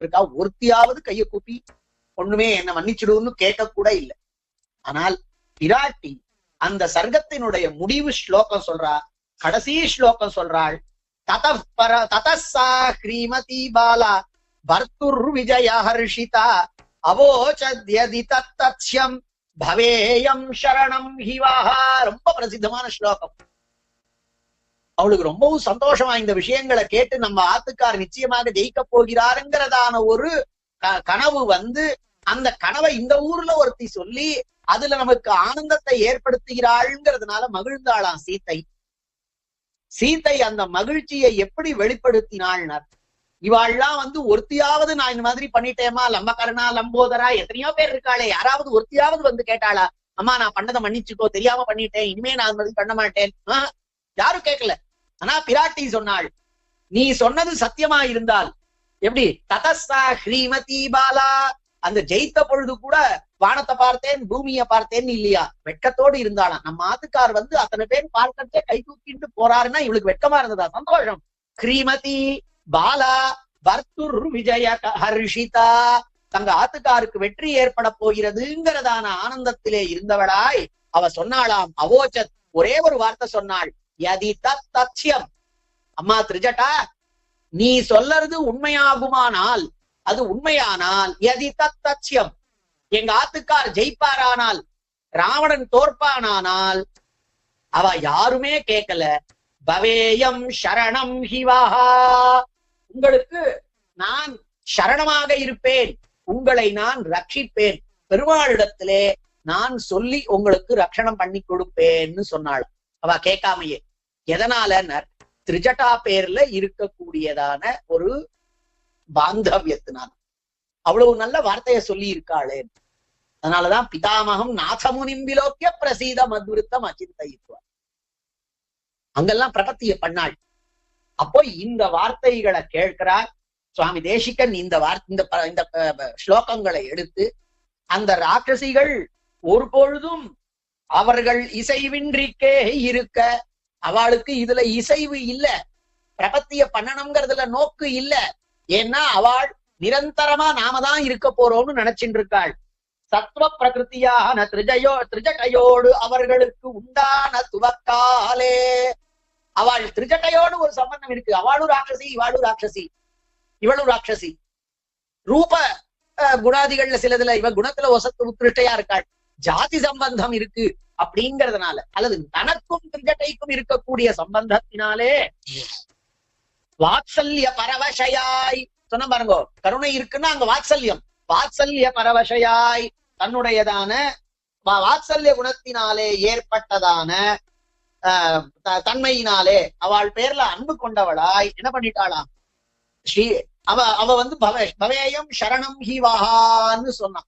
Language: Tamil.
இருக்கா? ஒருத்தியாவது கைய கூப்பி ஒண்ணுமே என்ன மன்னிச்சிடுன்னு கேட்க கூட இல்லை. ஆனால் பிராட்டி அந்த சர்க்கத்தினுடைய முடிவு ஸ்லோகம் சொல்றா, கடைசி ஸ்லோகம் சொல்றாள், ததசா ஸ்ரீமதி பாலா பர்த்துர் விஜய ஹர்ஷிதா அவோச்சத்யதி தத்த்யம் பவேயம் சரணம் ஹிவாஹா. ரொம்ப பிரசித்தமான ஸ்லோகம். அவளுக்கு ரொம்பவும் சந்தோஷமா இந்த விஷயங்களை கேட்டு நம்ம ஆத்துக்கார் நிச்சயமாக ஜெயிக்க போகிறாருங்கிறதான ஒரு கனவு வந்து, அந்த கனவை இந்த ஊர்ல ஒருத்தி சொல்லி அதுல நமக்கு ஆனந்தத்தை ஏற்படுத்துகிறாள்ங்கிறதுனால மகிழ்ந்தாளாம் சீத்தை. சீத்தை அந்த மகிழ்ச்சியை எப்படி வெளிப்படுத்தினாள்னார், இவாள்லாம் வந்து ஒருத்தியாவது நான் இந்த மாதிரி பண்ணிட்டேமா, லம்பகரணா லம்போதரா எத்தனையோ பேர் இருக்காளே, யாராவது ஒருத்தியாவது வந்து கேட்டாளா, அம்மா நான் பண்ணதை மன்னிச்சுக்கோ, தெரியாம பண்ணிட்டேன், இனிமே நான் அது மாதிரி பண்ண மாட்டேன்? யாரும் கேட்கல. ஆனா பிராட்டி சொன்னாள், நீ சொன்னது சத்தியமா இருந்தால் எப்படி ததசா ஸ்ரீமதி பாலா, அந்த ஜெயித்த பொழுது கூட வானத்தை பார்த்தேன் பூமியை பார்த்தேன்னு இல்லையா, வெட்கத்தோடு இருந்தாளாம். நம்ம ஆத்துக்கார் வந்து அத்தனை பேர் பார்க்கறதே கை தூக்கிட்டு போறாருன்னா இவளுக்கு வெட்கமா இருந்ததா, சந்தோஷம். ஸ்ரீமதி பாலா பர்த்துர் விஜய ஹர்ஷிதா, தங்க ஆத்துக்காருக்கு வெற்றி ஏற்பட போகிறதுங்கிறதான ஆனந்தத்திலே இருந்தவளாய் அவ சொன்னாளாம், அவோச்சத், ஒரே ஒரு வார்த்தை சொன்னாள், யதி தத்த்யம். அம்மா திரிஜட்டா, நீ சொல்லறது உண்மையாகுமானால், அது உண்மையானால், யதி தத்த்யம், எங்க ஆத்துக்கார் ஜெயிப்பாரானால், ராவணன் தோற்பானானால், அவ யாருமே கேட்கல, பவேயம் சரணம் ஹிவாஹா, உங்களுக்கு நான் சரணமாக இருப்பேன், உங்களை நான் ரட்சிப்பேன், பெருமாளிடத்திலே நான் சொல்லி உங்களுக்கு ரட்சணம் பண்ணி கொடுப்பேன்னு சொன்னாள். அவ கேட்காமையே. எதனால? திரிஜட்டா பேர்ல இருக்கக்கூடியதான ஒரு பாந்தவியத்தினால், அவ்வளவு நல்ல வார்த்தையை சொல்லி இருக்காளே. அதனாலதான் பிதாமகம் நாசமுனிம் விலோக்கிய பிரசீத மத்விருத்தம் அச்சிந்தயித்வா, அங்கெல்லாம் பிரபத்திய பண்ணாள். அப்போ இந்த வார்த்தைகளை கேட்கிறார் சுவாமி தேசிகன். இந்த ஸ்லோகங்களை எடுத்து அந்த ராட்சசிகள் ஒரு பொழுதும் அவர்கள் இசைவின்றிக்கே இருக்க, அவளுக்கு இதுல இசைவு இல்ல, பிரபத்திய பண்ணணுங்கிறதுல நோக்கு இல்ல. ஏன்னா அவள் நிரந்தரமா நாம தான் இருக்க போறோம்னு நினைச்சிட்டு இருக்காள். சத்வ பிரகிருத்தியான திரிஜட்டையோடு அவர்களுக்கு உண்டான துவக்காலே, அவள் திரிஜட்டையோடு ஒரு சம்பந்தம் இருக்கு. அவளும் ராட்சசி, இவாளும் ராட்சசி, இவளும் ராட்சசி. ரூப குணாதிகள்ல சிலதுல இவ குணத்துல உத்கிருஷ்டையா இருக்காள். ஜாதி சம்பந்தம் இருக்கு அப்படிங்கிறதுனால, அல்லது தனக்கும் திரிஜட்டைக்கும் இருக்கக்கூடிய சம்பந்தத்தினாலே வாத்சல்ய பரவசையாய் சொன்ன பாருங்க, கருணை இருக்குன்னா அங்க வாத்சல்யம், வாத்சல்ய பரவசையாய் தன்னுடையதான வாத்சல்ய குணத்தினாலே ஏற்பட்டதான தன்மையினாலே அவள் பேர்ல அன்பு கொண்டவளாய் என்ன பண்ணிட்டாளாம், அவ வந்து பவேயம் சரணம் ஹிவாஹான்னு சொன்னான்.